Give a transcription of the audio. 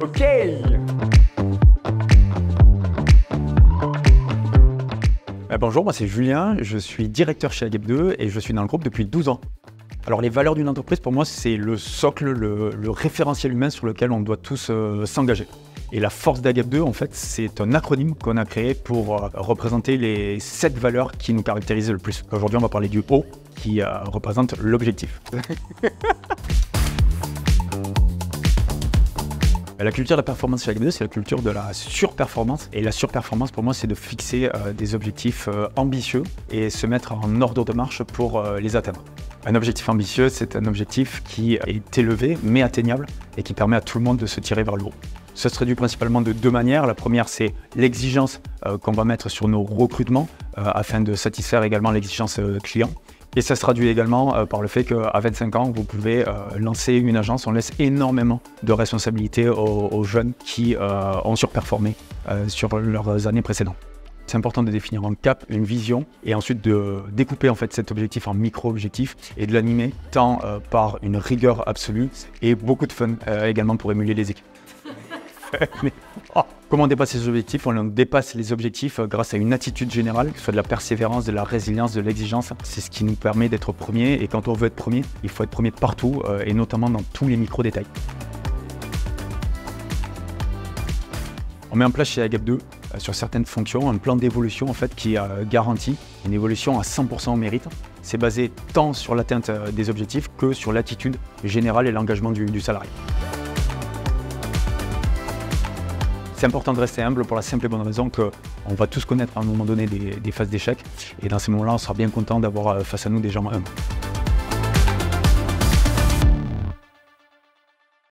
Ok. Bonjour, moi c'est Julien, je suis directeur chez Agep2 et je suis dans le groupe depuis 12 ans. Alors les valeurs d'une entreprise pour moi c'est le socle, le référentiel humain sur lequel on doit tous s'engager. Et la force d'Agep2 en fait c'est un acronyme qu'on a créé pour représenter les 7 valeurs qui nous caractérisent le plus. Aujourd'hui on va parler du O qui représente l'objectif. La culture de la performance chez Agep2, c'est la culture de la surperformance. Et la surperformance, pour moi, c'est de fixer des objectifs ambitieux et se mettre en ordre de marche pour les atteindre. Un objectif ambitieux, c'est un objectif qui est élevé, mais atteignable, et qui permet à tout le monde de se tirer vers le haut. Ça se traduit principalement de 2 manières. La première, c'est l'exigence qu'on va mettre sur nos recrutements, afin de satisfaire également l'exigence client. Et ça se traduit également par le fait qu'à 25 ans, vous pouvez lancer une agence. On laisse énormément de responsabilités aux jeunes qui ont surperformé sur leurs années précédentes. C'est important de définir un cap, une vision, et ensuite de découper en fait cet objectif en micro-objectifs et de l'animer tant par une rigueur absolue et beaucoup de fun également pour émuler les équipes. Mais, comment on dépasse les objectifs? On dépasse les objectifs grâce à une attitude générale, que ce soit de la persévérance, de la résilience, de l'exigence. C'est ce qui nous permet d'être premier. Et quand on veut être premier, il faut être premier partout et notamment dans tous les micro-détails. On met en place chez Agep2 sur certaines fonctions un plan d'évolution en fait, qui garantit une évolution à 100% au mérite. C'est basé tant sur l'atteinte des objectifs que sur l'attitude générale et l'engagement du salarié. C'est important de rester humble pour la simple et bonne raison qu'on va tous connaître à un moment donné des phases d'échec. Et dans ces moments-là, on sera bien content d'avoir face à nous des gens humbles.